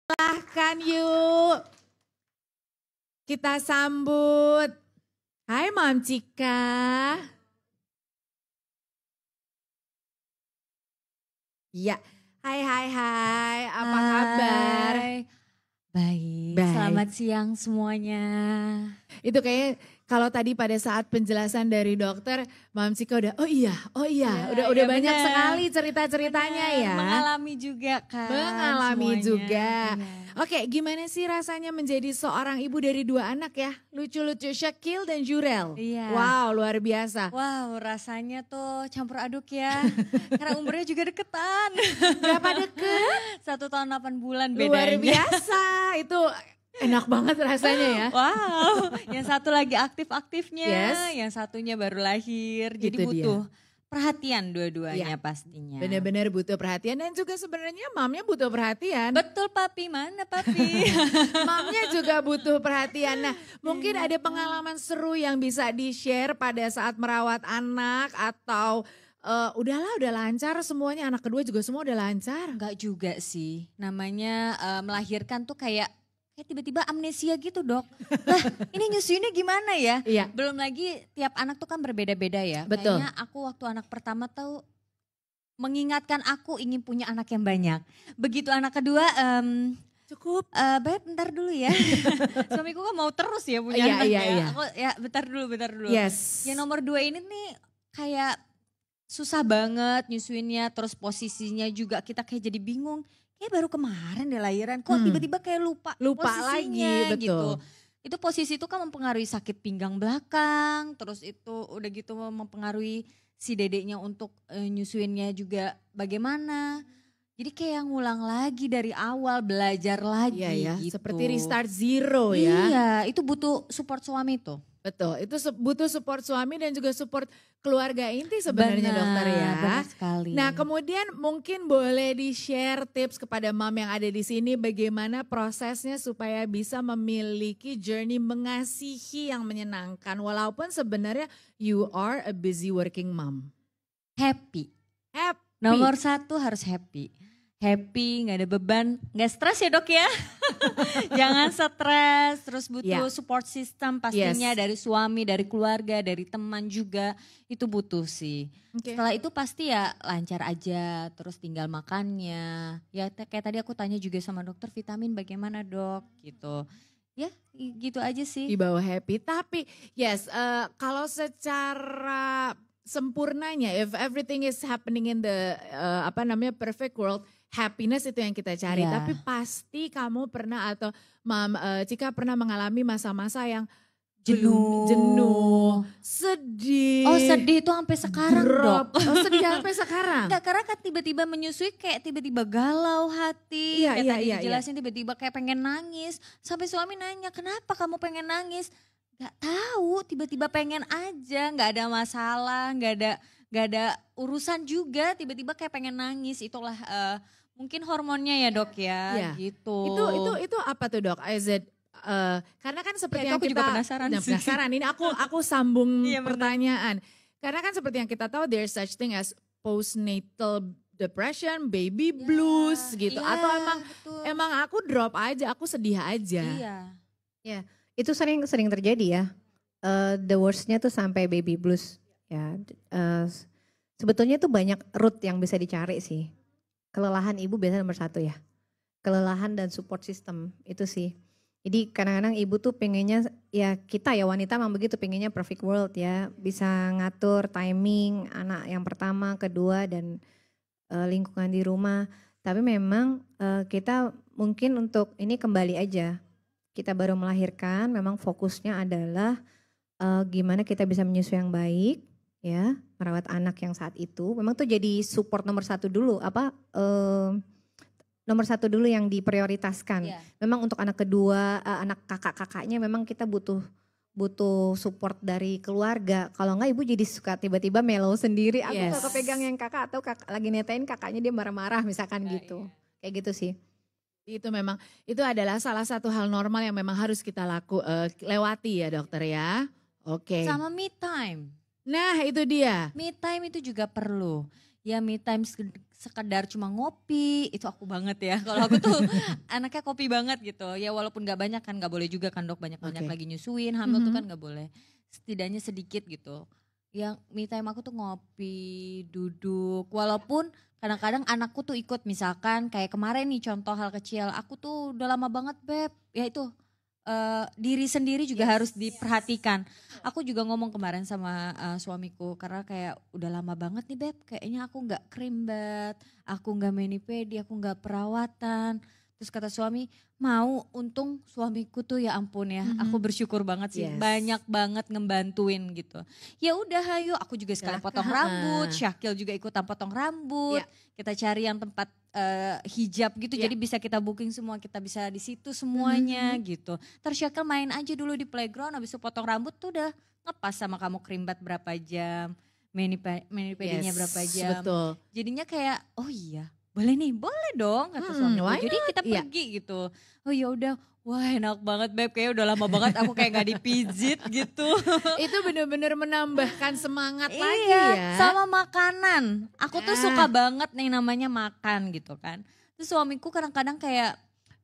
Silahkan yuk. Kita sambut. Hai Mam Cika. Ya, hai. Apa kabar? Baik, selamat siang semuanya. Itu kayak kalau tadi pada saat penjelasan dari dokter, Mam Cika udah, oh iya, udah banyak bener. sekali cerita-ceritanya ya. Mengalami juga kan. Mengalami semuanya. juga. Iya. Oke, gimana sih rasanya menjadi seorang ibu dari 2 anak ya? Lucu-lucu Syakil dan Jurel. Iya. Wow, luar biasa. Wow, rasanya tuh campur aduk ya. Karena umurnya juga deketan. Berapa deket? 1 tahun 8 bulan bedanya. Luar biasa, itu enak banget rasanya ya. Wow, yang satu lagi aktif-aktifnya, Yes. yang satunya baru lahir. Jadi Itu dia. butuh perhatian dua-duanya Iya. pastinya. Benar-benar butuh perhatian dan juga sebenarnya mamnya butuh perhatian. Betul papi, mana papi? Mamnya juga butuh perhatian. Nah, mungkin ada pengalaman seru yang bisa di-share pada saat merawat anak atau udah lancar semuanya, anak kedua juga semua udah lancar. Enggak juga sih, namanya melahirkan tuh kayak tiba-tiba amnesia gitu dok. Lah ini nyusuinnya gimana ya? Iya. Belum lagi tiap anak tuh kan berbeda-beda ya. Betul. Kayaknya aku waktu anak pertama tuh mengingatkan aku ingin punya anak yang banyak. Begitu anak kedua, Cukup. Beb bentar dulu ya. Suamiku kan mau terus ya punya anak Iya. ya. Aku ya bentar dulu. Yes. Yang nomor 2 ini nih kayak susah banget nyusuinnya, terus posisinya juga kita kayak jadi bingung. Kayak baru kemarin deh lahiran, kok tiba-tiba kayak lupa lagi, posisinya betul. gitu. Itu posisi itu kan mempengaruhi sakit pinggang belakang, terus itu udah gitu mempengaruhi si dedeknya untuk nyusuinnya juga bagaimana. Jadi kayak ngulang lagi dari awal, belajar lagi Iya ya, gitu. seperti restart zero ya. Iya, itu butuh support suami tuh. Betul, itu butuh support suami dan juga support keluarga inti sebenarnya dokter ya. Benar sekali. Nah kemudian mungkin boleh di-share tips kepada mam yang ada di sini bagaimana prosesnya supaya bisa memiliki journey mengasihi yang menyenangkan. Walaupun sebenarnya you are a busy working mom. Happy. Happy. Nomor 1 harus happy. Happy, gak ada beban, gak stres ya dok ya. Jangan stres, terus butuh support system pastinya dari suami, dari keluarga, dari teman juga. Itu butuh sih. Okay. Setelah itu pasti ya lancar aja, terus tinggal makannya. Ya kayak tadi aku tanya juga sama dokter, vitamin bagaimana dok gitu. Ya gitu aja sih. Di bawah happy, tapi yes kalau secara sempurnanya, if everything is happening in the perfect world, happiness itu yang kita cari. Yeah. Tapi pasti kamu pernah atau Mam Cika pernah mengalami masa-masa yang jenuh, sedih. Oh sedih itu sampai sekarang drop. dok. Oh sedih sampai sekarang. Enggak, karena kan tiba-tiba menyusui kayak tiba-tiba galau hati. Iya, Kayak iya, tadi iya, dijelasin tiba-tiba kayak pengen nangis. Sampai suami nanya, kenapa kamu pengen nangis? Gak tahu, tiba-tiba pengen aja, gak ada masalah, gak ada urusan juga, tiba-tiba kayak pengen nangis. Itulah mungkin hormonnya ya dok ya, gitu. Itu apa tuh dok? Is it, karena kan seperti Ya, yang aku kita juga penasaran sih. penasaran. Ini aku sambung Iya, benar. pertanyaan. Karena kan seperti yang kita tahu there's such thing as postnatal depression, baby blues gitu. Iya, Atau betul. emang aku drop aja, aku sedih aja. Iya. Itu sering terjadi ya. The worstnya tuh sampai baby blues. Ya, sebetulnya tuh banyak root yang bisa dicari sih. Kelelahan ibu biasanya nomor 1 ya. Kelelahan dan support system itu sih. Jadi kadang-kadang ibu tuh pengennya, ya kita ya wanita memang begitu, pengennya perfect world ya. Bisa ngatur timing anak yang pertama, kedua dan lingkungan di rumah. Tapi memang kita mungkin untuk ini kembali aja. Kita baru melahirkan, memang fokusnya adalah gimana kita bisa menyusui yang baik, ya, merawat anak yang saat itu. Memang tuh jadi support nomor 1 dulu, nomor 1 dulu yang diprioritaskan. Iya. Memang untuk anak kedua, anak kakak-kakaknya memang kita butuh support dari keluarga. Kalau enggak ibu jadi suka tiba-tiba mellow sendiri. Aku Yes. gak kepegang yang kakak atau lagi netain kakaknya dia marah-marah misalkan gitu. Kayak gitu sih. Itu memang, itu adalah salah satu hal normal yang memang harus kita lewati ya dokter ya. Oke. Sama me time. Nah itu dia. Me time itu juga perlu. ya me time sekedar cuma ngopi, itu aku banget ya. Kalau aku tuh anaknya kopi banget gitu. Ya walaupun gak banyak kan, gak boleh juga kan dok, banyak-banyak lagi nyusuin, hamil tuh kan gak boleh. Setidaknya sedikit gitu. Yang me time aku tuh ngopi, duduk, walaupun kadang-kadang anakku tuh ikut, misalkan kayak kemarin nih contoh hal kecil, aku tuh udah lama banget beb, ya itu diri sendiri juga harus diperhatikan. Aku juga ngomong kemarin sama suamiku karena kayak udah lama banget nih beb, kayaknya aku nggak krimbat, aku nggak mani pedi, aku nggak perawatan. Terus kata suami, mau, untung suamiku tuh ya ampun ya, aku bersyukur banget sih, banyak banget ngebantuin gitu. Ya udah ayo, aku juga sekalian potong rambut, Syakil juga ikutan potong rambut, kita cari yang tempat hijab gitu, jadi bisa kita booking semua, kita bisa di situ semuanya gitu. Terus Syakil main aja dulu di playground, habis itu potong rambut tuh udah ngepas sama kamu krimbat berapa jam, mani pedinya berapa jam. Betul. Jadinya kayak oh iya. Boleh nih, boleh dong kata suamiku. Jadi kita pergi gitu. Oh ya udah, wah enak banget beb, kayak udah lama banget aku kayak gak dipijit gitu. Itu bener-bener menambahkan semangat lagi Iya, ya. sama makanan. Aku tuh suka banget nih namanya makan gitu kan. Terus suamiku kadang-kadang kayak,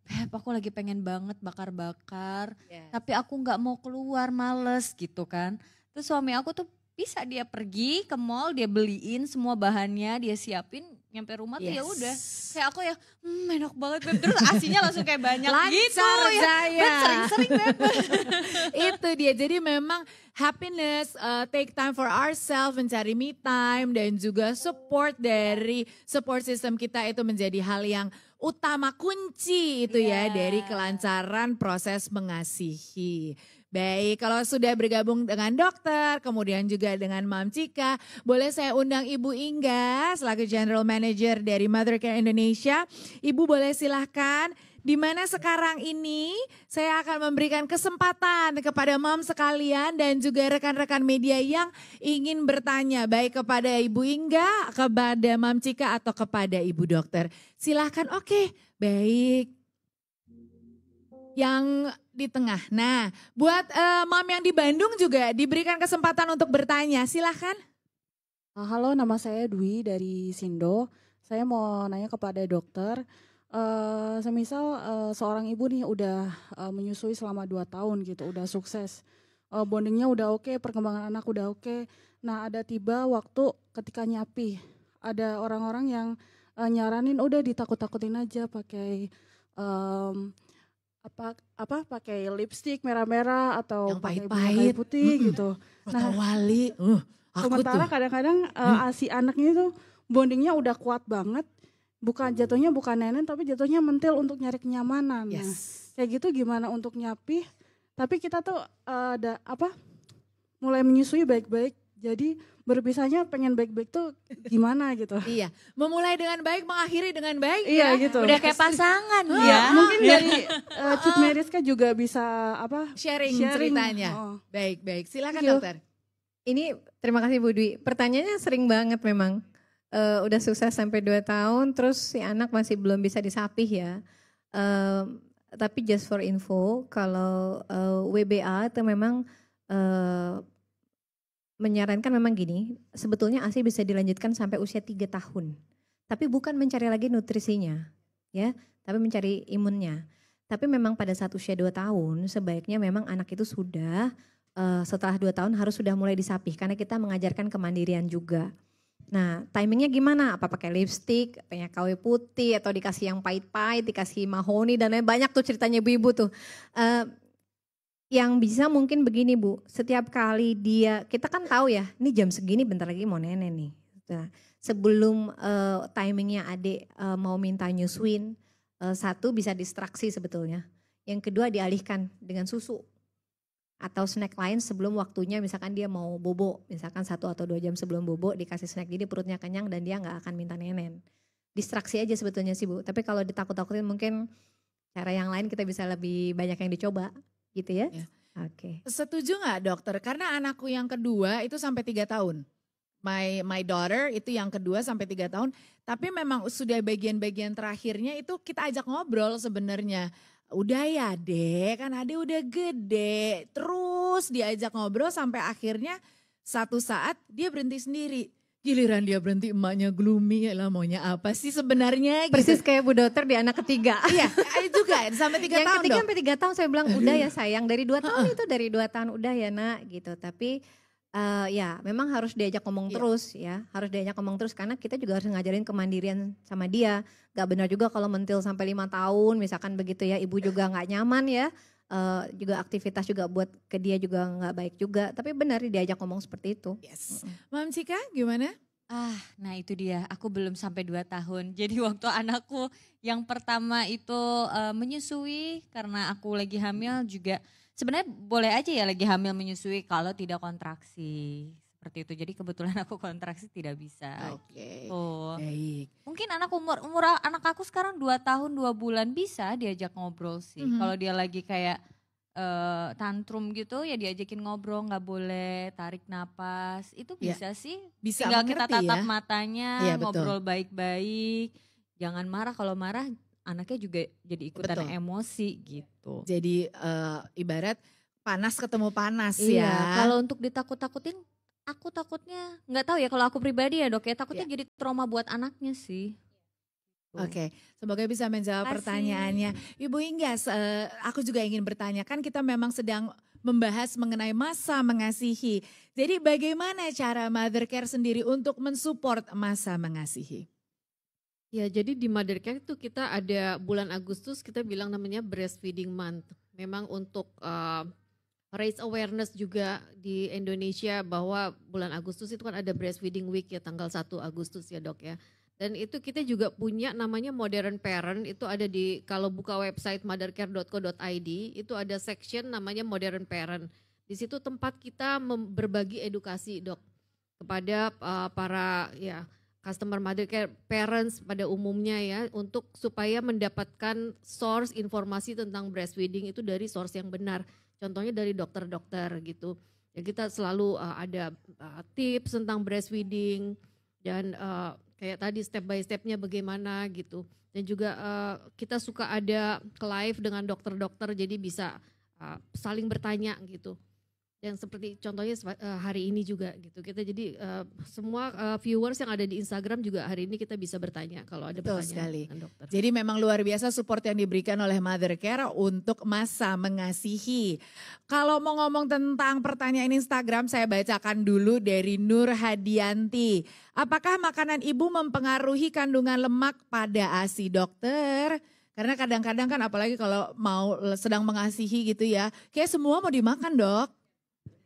beb aku lagi pengen banget bakar-bakar. Tapi aku gak mau keluar, males gitu kan. Terus suami aku tuh bisa dia pergi ke mall, dia beliin semua bahannya, dia siapin, nyampe rumah tuh ya udah kayak aku ya enak banget beb, terus asinya langsung kayak banyak gitu ya, sering-sering beb. Itu dia, jadi memang happiness, take time for ourselves, mencari me time dan juga support dari support system kita itu menjadi hal yang utama, kunci itu ya dari kelancaran proses mengasihi. Baik, kalau sudah bergabung dengan dokter, kemudian juga dengan Mam Cika, boleh saya undang Ibu Ingga selaku General Manager dari Mother Care Indonesia. Ibu boleh silahkan, di mana sekarang ini saya akan memberikan kesempatan kepada Mam sekalian dan juga rekan-rekan media yang ingin bertanya, baik kepada Ibu Ingga, kepada Mam Cika atau kepada Ibu Dokter. Silahkan, oke, baik. Yang di tengah. Nah, buat Mam yang di Bandung juga diberikan kesempatan untuk bertanya. Silahkan. Halo, nama saya Dwi dari Sindo. Saya mau nanya kepada dokter. Semisal seorang ibu nih udah menyusui selama 2 tahun gitu, udah sukses. Bondingnya udah oke, perkembangan anak udah oke. Nah, ada tiba waktu ketika nyapi. Ada orang-orang yang nyaranin udah ditakut-takutin aja pakai pakai lipstick merah-merah atau yang pakai pahit-pahit kayu putih gitu. Nah, wali. Sementara kadang-kadang si anaknya itu bondingnya udah kuat banget. Jatuhnya bukan nenen tapi jatuhnya mentil untuk nyari kenyamanan. Nah, kayak gitu gimana untuk nyapi? Tapi kita tuh mulai menyusui baik-baik. Jadi berpisahnya pengen baik-baik tuh gimana gitu. Iya, memulai dengan baik, mengakhiri dengan baik. Iya gitu. Udah kayak pasangan ya. Mungkin dari Cik Meriska juga bisa sharing ceritanya. Baik. Silakan dokter. Ini terima kasih Bu Dwi. Pertanyaannya sering banget memang. Udah sukses sampai 2 tahun, terus si anak masih belum bisa disapih ya. Tapi just for info, kalau WBA itu memang menyarankan memang gini, sebetulnya ASI bisa dilanjutkan sampai usia 3 tahun. Tapi bukan mencari lagi nutrisinya, ya, tapi mencari imunnya. Tapi memang pada saat usia 2 tahun, sebaiknya memang anak itu sudah setelah 2 tahun harus sudah mulai disapih, karena kita mengajarkan kemandirian juga. Nah, timingnya gimana? Apa pakai lipstick, pakai kayu putih, atau dikasih yang pahit-pahit, dikasih mahoni dan lain, banyak tuh ceritanya ibu-ibu tuh. Yang bisa mungkin begini Bu, setiap kali kita kan tahu ya, ini jam segini bentar lagi mau nenek nih. Nah, sebelum timingnya adik mau minta nyusuin, satu bisa distraksi sebetulnya. Yang kedua dialihkan dengan susu atau snack lain sebelum waktunya, misalkan dia mau bobo, misalkan 1 atau 2 jam sebelum bobo dikasih snack, jadi perutnya kenyang dan dia nggak akan minta nenen. Distraksi aja sebetulnya sih Bu, tapi kalau ditakut-takutin mungkin cara yang lain kita bisa lebih banyak yang dicoba. Gitu ya? Oke. Setuju gak dokter? Karena anakku yang kedua itu sampai 3 tahun. My daughter itu yang kedua sampai 3 tahun. Tapi memang sudah bagian-bagian terakhirnya itu kita ajak ngobrol sebenarnya. Udah ya dek, kan adek udah gede. Terus diajak ngobrol sampai akhirnya satu saat dia berhenti sendiri. Giliran dia berhenti emaknya gloomy, lah maunya apa sih sebenarnya gitu. Persis kayak Bu Dokter di anak ketiga. Iya, juga sampai 3 Yang tahun ketiga dong. sampai 3 tahun saya bilang udah ya sayang, dari 2 tahun itu dari 2 tahun udah ya nak gitu. Tapi ya memang harus diajak ngomong terus ya, harus diajak ngomong terus karena kita juga harus ngajarin kemandirian sama dia. Gak benar juga kalau mentil sampai 5 tahun misalkan begitu ya, ibu juga gak nyaman ya. Juga aktivitas juga buat ke dia juga nggak baik juga, tapi benar diajak ngomong seperti itu. Yes. Mam Cika gimana? Nah itu dia, aku belum sampai 2 tahun. Jadi waktu anakku yang pertama itu menyusui, karena aku lagi hamil juga, sebenarnya boleh aja ya lagi hamil menyusui kalau tidak kontraksi. Seperti itu, jadi kebetulan aku kontraksi tidak bisa. Oke. Oh. Baik. Mungkin umur anak aku sekarang 2 tahun 2 bulan bisa diajak ngobrol sih. Kalau dia lagi kayak tantrum gitu ya diajakin ngobrol, nggak boleh tarik napas. Itu bisa sih. Bisa Tinggal kita mengerti tatap ya. matanya, Iya, betul. ngobrol baik-baik. Jangan marah, kalau marah anaknya juga jadi ikutan Betul. emosi gitu. Jadi ibarat panas ketemu panas Iya, ya. kalau untuk ditakut-takutin aku takutnya nggak tahu ya, kalau aku pribadi ya Dok ya, takutnya jadi trauma buat anaknya sih. Oke, semoga bisa menjawab Makasih. pertanyaannya. Ibu Inggas, aku juga ingin bertanya, kan kita memang sedang membahas mengenai masa mengasihi. Jadi bagaimana cara Mother Care sendiri untuk mensupport masa mengasihi? Ya, jadi di Mother Care itu kita ada bulan Agustus kita bilang namanya breastfeeding month. Memang untuk raise awareness juga di Indonesia bahwa bulan Agustus itu kan ada breastfeeding week ya, tanggal 1 Agustus ya Dok ya. Dan itu kita juga punya namanya Modern Parent, itu ada di, kalau buka website mothercare.co.id itu ada section namanya Modern Parent. Di situ tempat kita berbagi edukasi Dok kepada para ya customer Mother Care parents pada umumnya ya, untuk supaya mendapatkan source informasi tentang breastfeeding itu dari source yang benar. Contohnya dari dokter-dokter gitu. Ya kita selalu ada tips tentang breastfeeding dan kayak tadi step by stepnya bagaimana gitu. Dan juga kita suka ada live dengan dokter-dokter, jadi bisa saling bertanya gitu. Dan seperti contohnya hari ini juga gitu. Kita jadi semua viewers yang ada di Instagram juga hari ini kita bisa bertanya kalau ada Betul pertanyaan sekali. dengan dokter. Jadi memang luar biasa support yang diberikan oleh Mother Care untuk masa mengasihi. Kalau mau ngomong tentang pertanyaan Instagram, saya bacakan dulu dari Nur Hadianti. Apakah makanan ibu mempengaruhi kandungan lemak pada ASI dokter? Karena kadang-kadang kan apalagi kalau mau sedang mengasihi gitu ya, kayak semua mau dimakan dok.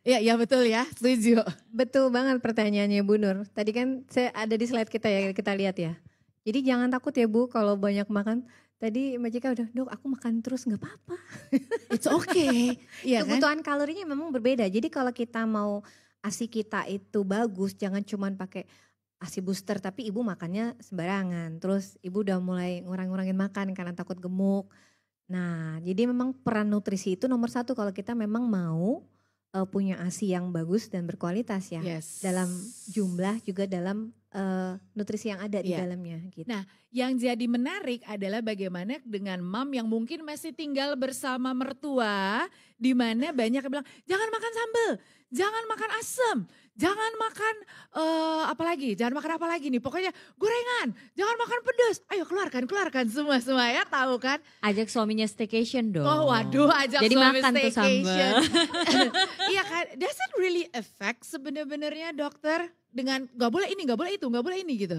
Ya betul ya, setuju. Betul banget pertanyaannya Bu Nur. Tadi kan saya ada di slide kita ya, kita lihat ya. Jadi jangan takut ya Bu kalau banyak makan. Tadi Mbak Cika udah, Dok aku makan terus gak apa-apa. It's okay. Iya kan? Kebutuhan kalorinya memang berbeda. Jadi kalau kita mau ASI kita itu bagus, jangan cuman pakai ASI booster tapi ibu makannya sembarangan. Terus ibu udah mulai ngurang-ngurangin makan karena takut gemuk. Nah jadi memang peran nutrisi itu nomor 1 kalau kita memang mau punya ASI yang bagus dan berkualitas ya. Yes. Dalam jumlah juga dalam nutrisi yang ada di dalamnya gitu. Nah, yang jadi menarik adalah bagaimana dengan mom yang mungkin masih tinggal bersama mertua, di mana banyak yang bilang jangan makan sambal, jangan makan asam, jangan makan jangan makan apa lagi nih, pokoknya gorengan, jangan makan pedas. Ayo keluarkan semua ya, tahu kan? Ajak suaminya staycation dong. Oh waduh, ajak jadi suami makan tuh staycation. sambal. Iya kan, does it really affect sebenarnya dokter dengan gak boleh ini, gak boleh itu, gak boleh ini gitu?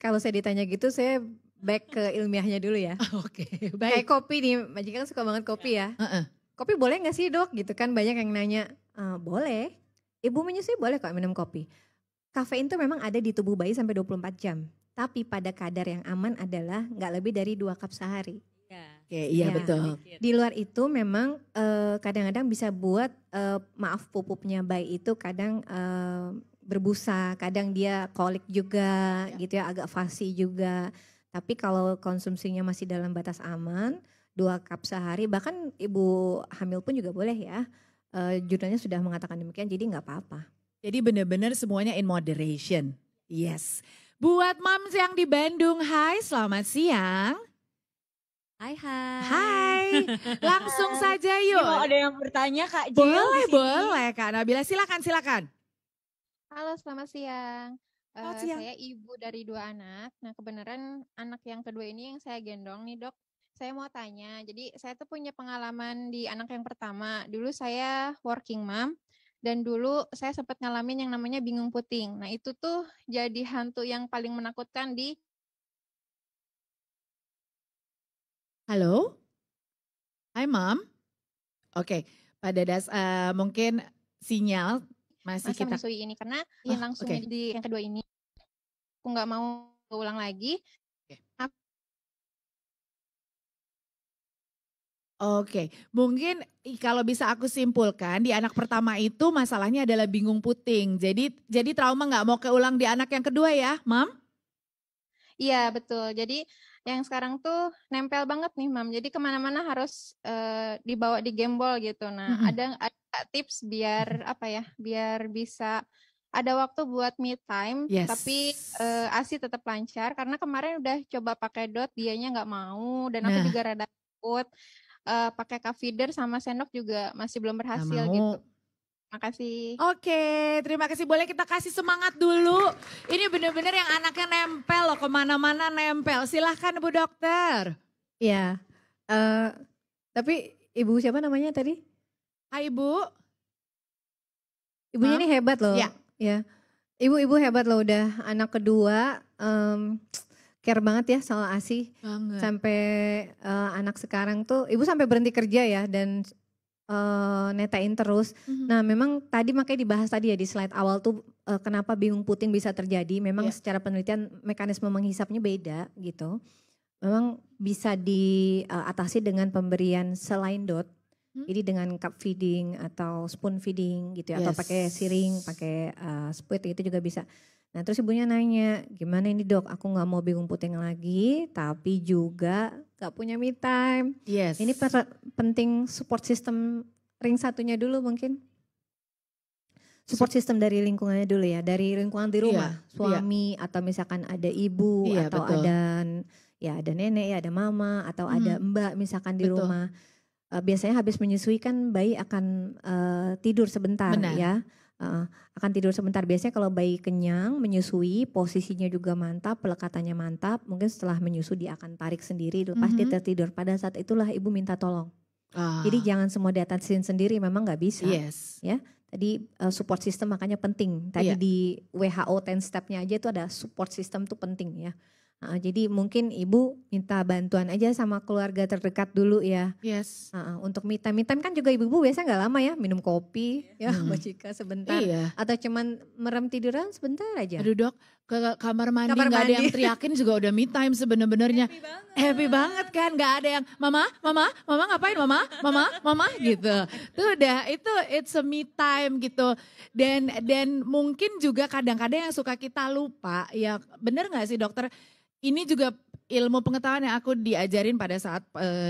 Kalau saya ditanya gitu saya back ke ilmiahnya dulu ya. Oke, Kayak baik. kopi nih, Mbak Jika kan suka banget kopi ya. Kopi boleh gak sih dok gitu kan, banyak yang nanya. Boleh, ibu menyusui boleh kok minum kopi. Kafein tuh memang ada di tubuh bayi sampai 24 jam. Tapi pada kadar yang aman adalah gak lebih dari 2 cup sehari. Oke, iya Ya. betul. Di luar itu memang kadang-kadang bisa buat pupupnya bayi itu kadang berbusa, kadang dia kolik juga gitu ya, agak fasi juga. Tapi kalau konsumsinya masih dalam batas aman, 2 cup sehari, bahkan ibu hamil pun juga boleh ya. Jurnalnya sudah mengatakan demikian, jadi nggak apa-apa. Jadi benar-benar semuanya in moderation. Yes. Buat moms yang di Bandung, hai selamat siang. Hai. Hai, langsung saja yuk. Mau ada yang bertanya Kak Jill? Boleh Kak Nabila, silakan. Halo, selamat siang. Selamat siang. Saya ibu dari 2 anak. Nah, kebenaran anak yang kedua ini yang saya gendong nih, Dok. Saya mau tanya, jadi saya tuh punya pengalaman di anak yang pertama. Dulu saya working mom dan dulu saya sempat ngalamin yang namanya bingung puting. Nah, itu tuh jadi hantu yang paling menakutkan di Halo? Hai Mom. Oke, mungkin sinyal masih masa kita. menyusui ini karena Oh, yang langsung oke. di yang kedua ini. Aku nggak mau ulang lagi. Oke, mungkin kalau bisa aku simpulkan di anak pertama itu masalahnya adalah bingung puting. Jadi trauma nggak mau keulang di anak yang kedua ya, Mam? Iya betul. Jadi yang sekarang tuh nempel banget nih, Mam. Jadi kemana-mana harus dibawa di gembol gitu. Nah, ada tips biar apa ya? Biar bisa ada waktu buat me time, Yes. tapi ASI tetap lancar. Karena kemarin udah coba pakai dot, dianya nggak mau, dan aku juga rada takut. Pakai cup feeder sama sendok juga masih belum berhasil gitu. Makasih. Oke, terima kasih. Boleh kita kasih semangat dulu. Ini benar-benar yang anaknya nempel loh, kemana-mana nempel. Silahkan Bu Dokter. Ya, tapi ibu siapa namanya tadi? Hai Ibu. Ibunya ini hebat loh. Ya. Ya. Ibu hebat loh, udah anak kedua, care banget ya soal ASI. Banget. Sampai anak sekarang tuh, ibu sampai berhenti kerja ya dan netain terus. Nah memang tadi makanya dibahas tadi ya di slide awal tuh kenapa bingung puting bisa terjadi. Memang secara penelitian mekanisme menghisapnya beda gitu. Memang bisa diatasi dengan pemberian selain dot. Jadi dengan cup feeding atau spoon feeding gitu ya. Atau pakai siring, pakai spoon itu juga bisa. Nah terus ibunya nanya, gimana ini dok, aku gak mau bingung puting lagi, tapi juga gak punya me time. Yes. Ini penting support system ring satunya dulu mungkin. Support system dari lingkungannya dulu ya, dari lingkungan di rumah. Suami atau misalkan ada ibu atau betul. ada nenek ya, ada mama atau ada mbak misalkan di rumah. Biasanya habis menyusui kan bayi akan tidur sebentar. Benar. Ya. Akan tidur sebentar. Biasanya kalau bayi kenyang menyusui posisinya juga mantap, pelekatannya mantap, mungkin setelah menyusui dia akan tarik sendiri, lepas dia tertidur. Pada saat itulah ibu minta tolong. Jadi jangan semua diatasin sendiri, memang nggak bisa. Yes. Ya, tadi support system makanya penting. Tadi di WHO 10 step-nya aja itu ada support system tuh penting ya. Jadi mungkin ibu minta bantuan aja sama keluarga terdekat dulu ya. Yes. Untuk me time kan juga ibu-ibu biasa nggak lama ya, minum kopi ya Mbak Cika sebentar. Atau cuman merem tiduran sebentar aja. Aduh dok, ke kamar mandi nggak ada yang teriakin juga udah me time sebenarnya. Happy banget kan, nggak ada yang mama ngapain mama gitu. Tuh udah it's a me time gitu. Dan mungkin juga kadang-kadang yang suka kita lupa ya, bener nggak sih dokter? Ini juga ilmu pengetahuan yang aku diajarin pada saat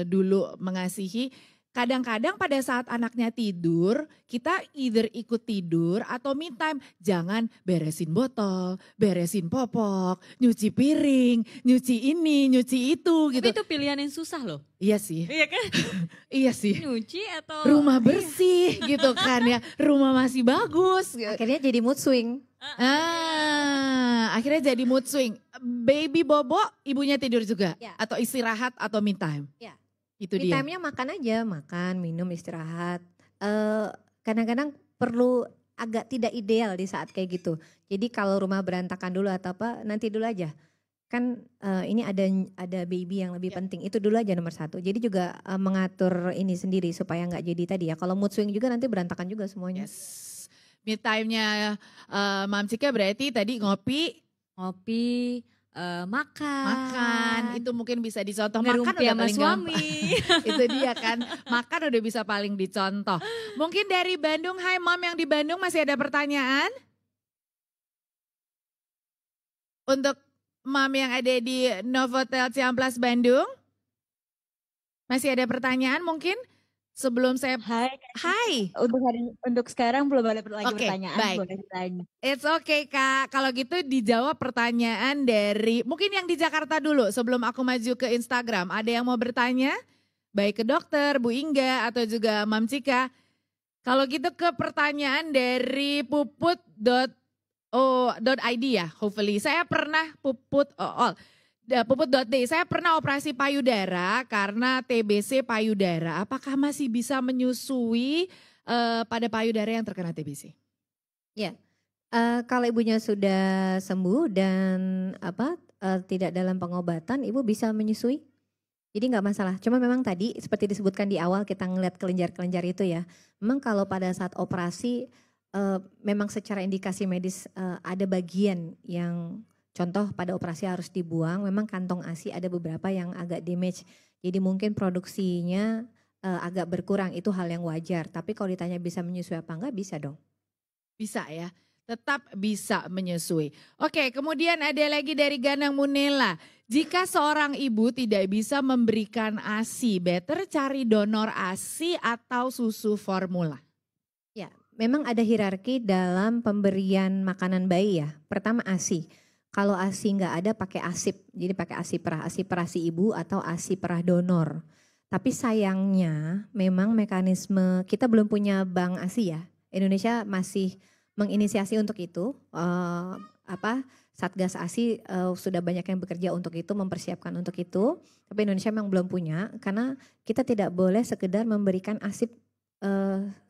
dulu mengasihi. Kadang-kadang pada saat anaknya tidur, kita either ikut tidur atau me time. Jangan beresin botol, beresin popok, nyuci piring, nyuci ini, nyuci itu gitu. Tapi itu pilihan yang susah loh. Iya sih. Iya kan? Iya sih. Nyuci atau rumah bersih gitu kan ya. Rumah masih bagus. Akhirnya jadi mood swing. Akhirnya jadi mood swing. Baby bobo, ibunya tidur juga? Ya. Atau istirahat atau me time? Ya. Itu me time-nya makan aja, makan, minum, istirahat. Kadang-kadang perlu agak tidak ideal di saat kayak gitu. Jadi kalau rumah berantakan dulu atau apa, nanti dulu aja. Kan ini ada baby yang lebih penting, itu dulu aja nomor 1. Jadi juga mengatur ini sendiri supaya nggak jadi tadi ya. Kalau mood swing juga nanti berantakan juga semuanya. Yes. Me time-nya Mam Cika berarti tadi ngopi, makan, itu mungkin bisa dicontoh. Makan udah paling suami. Itu dia kan, makan udah bisa paling dicontoh. Mungkin dari Bandung, hai Mom yang di Bandung masih ada pertanyaan? Untuk Mom yang ada di Novotel Ciamplas Bandung? Masih ada pertanyaan mungkin? Sebelum saya Hai. Untuk sekarang belum ada lagi pertanyaan, baik. Boleh ditanya. It's okay Kak. Kalau gitu dijawab pertanyaan dari mungkin yang di Jakarta dulu sebelum aku maju ke Instagram. Ada yang mau bertanya? Baik ke dokter, Bu Ingga atau juga Mam Cika. Kalau gitu ke pertanyaan dari .id ya, hopefully. Saya pernah puput.d. Saya pernah operasi payudara karena TBC payudara. Apakah masih bisa menyusui pada payudara yang terkena TBC? Ya, kalau ibunya sudah sembuh dan tidak dalam pengobatan, ibu bisa menyusui. Jadi nggak masalah. Cuma memang tadi seperti disebutkan di awal kita ngeliat kelenjar-kelenjar itu ya. Memang kalau pada saat operasi memang secara indikasi medis ada bagian yang contoh pada operasi harus dibuang. Memang kantong ASI ada beberapa yang agak damage. Jadi mungkin produksinya agak berkurang, itu hal yang wajar. Tapi kalau ditanya bisa menyusui apa enggak, bisa dong. Bisa ya, tetap bisa menyusui. Oke, kemudian ada lagi dari Ganang Munela. Jika seorang ibu tidak bisa memberikan ASI, better cari donor ASI atau susu formula? Ya, memang ada hierarki dalam pemberian makanan bayi ya. Pertama ASI. Kalau ASI nggak ada pakai ASIP, jadi pakai ASI perah si ibu atau ASI perah donor. Tapi sayangnya memang mekanisme, kita belum punya bank ASI ya. Indonesia masih menginisiasi untuk itu, Satgas ASI sudah banyak yang bekerja untuk itu, mempersiapkan untuk itu. Tapi Indonesia memang belum punya, karena kita tidak boleh sekedar memberikan ASI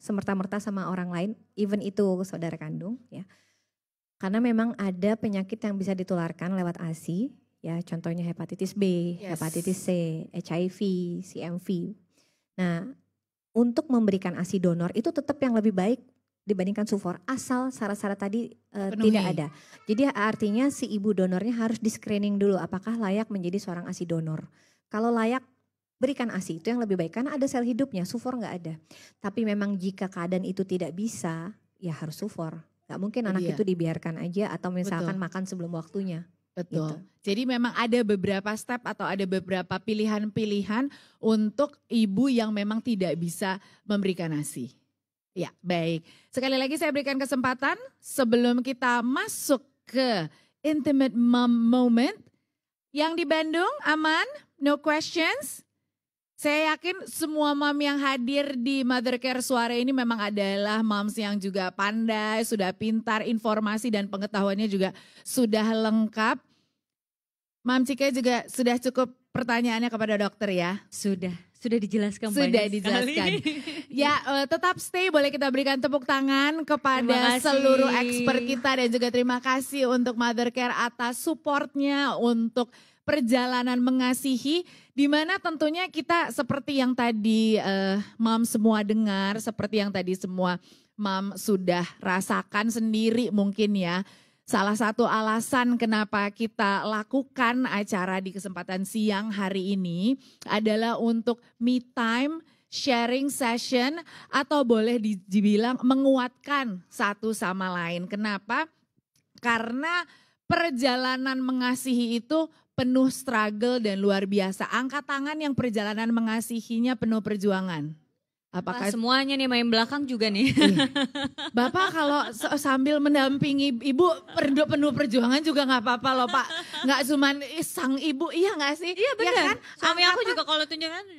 semerta-merta sama orang lain, even itu saudara kandung ya. Karena memang ada penyakit yang bisa ditularkan lewat ASI, ya contohnya hepatitis B, hepatitis C, HIV, CMV. Nah, untuk memberikan ASI donor itu tetap yang lebih baik dibandingkan sufor, asal syarat-syarat tadi tidak ada. Jadi artinya si ibu donornya harus di screening dulu apakah layak menjadi seorang ASI donor. Kalau layak, berikan ASI, itu yang lebih baik karena ada sel hidupnya, sufor nggak ada. Tapi memang jika keadaan itu tidak bisa, ya harus sufor. Gak mungkin anak itu dibiarkan aja atau misalkan makan sebelum waktunya. Betul. Gitu. Jadi memang ada beberapa step atau ada beberapa pilihan-pilihan untuk ibu yang memang tidak bisa memberikan ASI. Ya, baik. Sekali lagi saya berikan kesempatan sebelum kita masuk ke intimate mom moment. Yang di Bandung aman, no questions. Saya yakin semua mom yang hadir di Mother Care Suara ini memang adalah moms yang juga pandai, sudah pintar, informasi dan pengetahuannya juga sudah lengkap. Mam Cika juga sudah cukup pertanyaannya kepada dokter ya? Sudah dijelaskan Sudah banyak dijelaskan. sekali. Ya tetap stay, boleh kita berikan tepuk tangan kepada seluruh expert kita dan juga terima kasih untuk Mother Care atas supportnya untuk perjalanan mengasihi, di mana tentunya kita seperti yang tadi Mam semua dengar, seperti yang tadi semua Mam sudah rasakan sendiri mungkin ya. Salah satu alasan kenapa kita lakukan acara di kesempatan siang hari ini adalah untuk me time, sharing session, atau boleh dibilang menguatkan satu sama lain. Kenapa? Karena perjalanan mengasihi itu penuh struggle dan luar biasa. Angkat tangan yang perjalanan mengasihinya penuh perjuangan. Apakah semuanya nih main belakang juga nih. Bapak kalau sambil mendampingi ibu penuh perjuangan juga nggak apa-apa loh Pak. Nggak cuman sang ibu, iya nggak sih? Iya benar. Ya kan? Suami aku juga kalau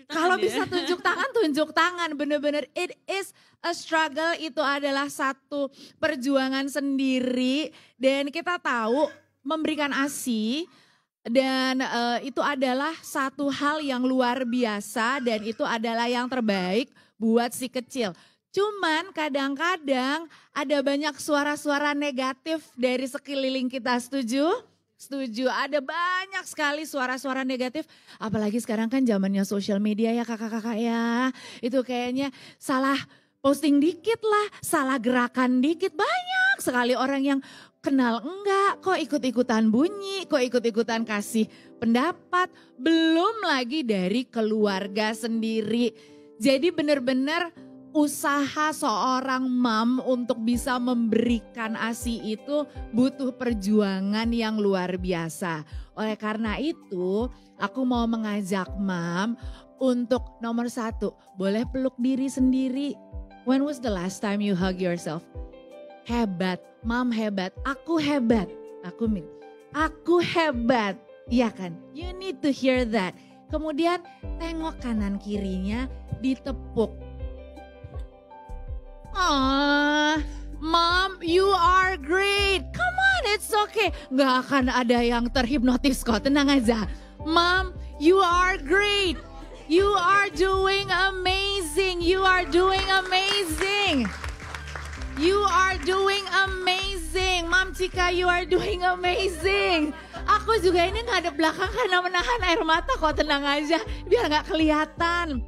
kalau bisa tunjuk tangan, bener-bener it is a struggle, itu adalah satu perjuangan sendiri. Dan kita tahu memberikan ASI dan itu adalah satu hal yang luar biasa dan itu adalah yang terbaik buat si kecil. Cuman kadang-kadang ada banyak suara-suara negatif dari sekeliling kita, setuju? Setuju, ada banyak sekali suara-suara negatif. Apalagi sekarang kan zamannya sosial media ya kakak-kakak ya. Itu kayaknya salah posting dikit lah, salah gerakan dikit. Banyak sekali orang yang kenal enggak, kok ikut-ikutan bunyi, kok ikut-ikutan kasih pendapat. Belum lagi dari keluarga sendiri. Jadi benar-benar usaha seorang mom untuk bisa memberikan ASI itu butuh perjuangan yang luar biasa. Oleh karena itu aku mau mengajak mom untuk nomor 1, boleh peluk diri sendiri. When was the last time you hug yourself? Hebat, mom hebat, aku hebat. Aku hebat, iya kan? You need to hear that. Kemudian tengok kanan kirinya, ditepuk. Mom, you are great. Come on, it's okay. Gak akan ada yang terhipnotis kok, tenang aja. Mom, you are great. You are doing amazing. You are doing amazing. You are doing amazing. Mom Cika, you are doing amazing. Aku juga ini ngadep belakang karena menahan air mata kok, tenang aja. Biar gak kelihatan.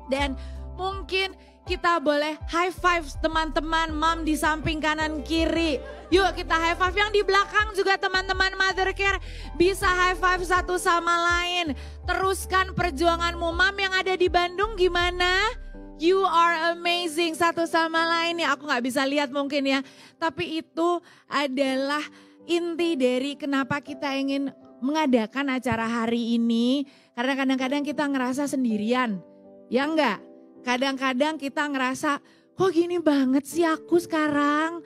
Dan mungkin kita boleh high five teman-teman mom di samping kanan kiri. Yuk kita high five, yang di belakang juga teman-teman Mother Care bisa high five satu sama lain. Teruskan perjuanganmu. Mom yang ada di Bandung gimana? You are amazing satu sama lain ya. Aku gak bisa lihat mungkin ya. Tapi itu adalah inti dari kenapa kita ingin mengadakan acara hari ini. Karena kadang-kadang kita ngerasa sendirian. Ya enggak? Kadang-kadang kita ngerasa, kok gini banget sih aku sekarang?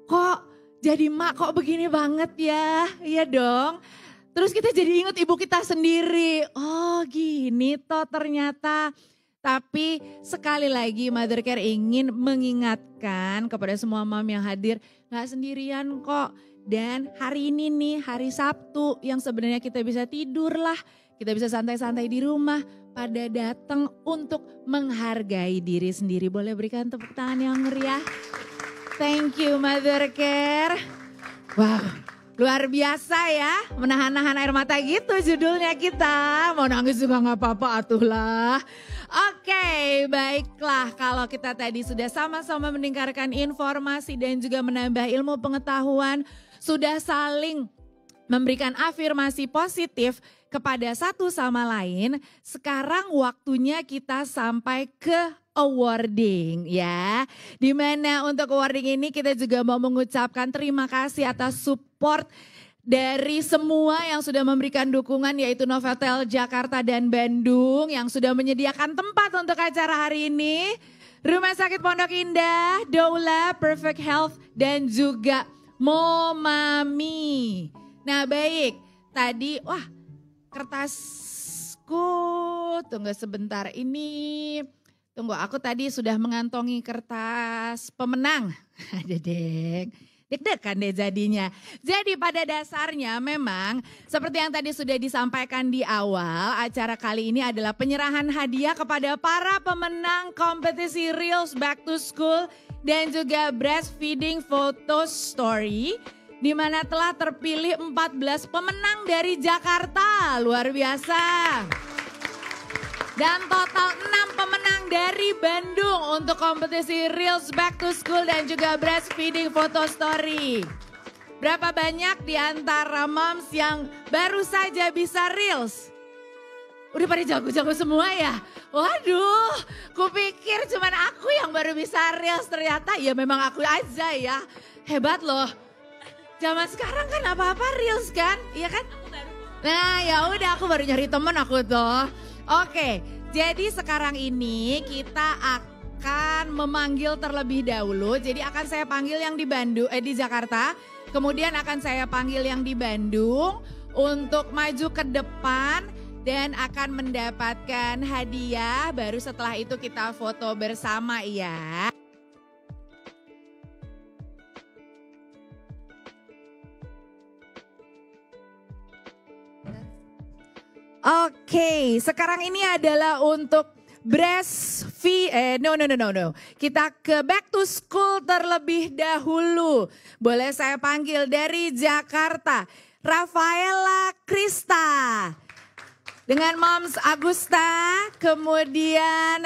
Kok jadi mak kok begini banget ya? Iya dong. Terus kita jadi ingat ibu kita sendiri. Oh gini toh ternyata. Tapi sekali lagi Mother Care ingin mengingatkan kepada semua mom yang hadir, gak sendirian kok. Dan hari ini nih, hari Sabtu yang sebenarnya kita bisa tidur lah. Kita bisa santai-santai di rumah, pada datang untuk menghargai diri sendiri. Boleh berikan tepuk tangan yang meriah. Thank you Mother Care. Wow, luar biasa ya, menahan-nahan air mata gitu judulnya kita. Mau nangis juga gak apa-apa atuhlah. Oke, baiklah kalau kita tadi sudah sama-sama mendengarkan informasi dan juga menambah ilmu pengetahuan, sudah saling memberikan afirmasi positif kepada satu sama lain. Sekarang waktunya kita sampai ke awarding ya. Dimana untuk awarding ini kita juga mau mengucapkan terima kasih atas support dari semua yang sudah memberikan dukungan, yaitu Novotel Jakarta dan Bandung yang sudah menyediakan tempat untuk acara hari ini. Rumah Sakit Pondok Indah, Doula, Perfect Health dan juga Momami. Nah baik, tadi kertasku, tunggu sebentar ini. Tunggu, aku tadi sudah mengantongi kertas pemenang. Dedek, deg-degan deh jadinya. Jadi pada dasarnya memang seperti yang tadi sudah disampaikan di awal, acara kali ini adalah penyerahan hadiah kepada para pemenang kompetisi Reels Back to School dan juga Breastfeeding Photo Story, di mana telah terpilih 14 pemenang dari Jakarta, luar biasa. Dan total 6 pemenang dari Bandung untuk kompetisi Reels Back to School dan juga Breastfeeding Photo Story. Berapa banyak di antara moms yang baru saja bisa Reels? Udah pada jago-jago semua ya? Waduh, kupikir cuman aku yang baru bisa Reels, ternyata ya memang aku aja ya. Hebat loh. Zaman sekarang kan apa-apa Reels kan, iya kan? Nah ya udah, aku baru nyari temen aku tuh. Oke, jadi sekarang ini kita akan memanggil terlebih dahulu. Jadi akan saya panggil yang di di Jakarta, kemudian akan saya panggil yang di Bandung untuk maju ke depan dan akan mendapatkan hadiah. Baru setelah itu kita foto bersama ya. Oke, sekarang ini adalah untuk no. Kita ke back to school terlebih dahulu. Boleh saya panggil dari Jakarta, Rafaela Krista. Dengan Moms Agusta, kemudian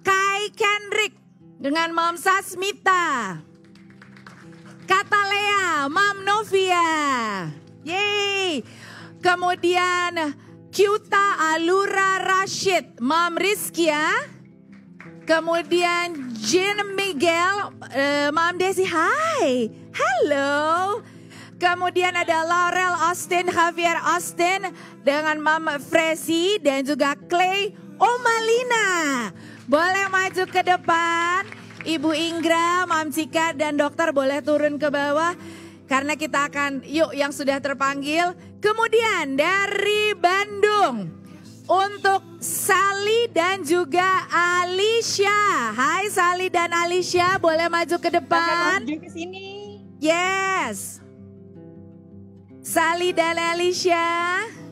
Kai Kendrick dengan Mom Sasmita. Katalea, Mom Novia. Yeay. Kemudian Kyuta Alura Rashid, Mom Rizkia. Kemudian Jean Miguel, Mom Desi, hai, halo. Kemudian ada Laurel Austin, Javier Austin dengan Mom Fresi dan juga Clay Omalina. Boleh maju ke depan, Ibu Inggra, Mom Cika dan dokter boleh turun ke bawah. Karena kita akan, yuk yang sudah terpanggil. Kemudian dari Bandung, untuk Sally dan juga Alicia. Hai Sally dan Alicia, boleh maju ke depan? Maju ke sini. Yes. Sally dan Alicia.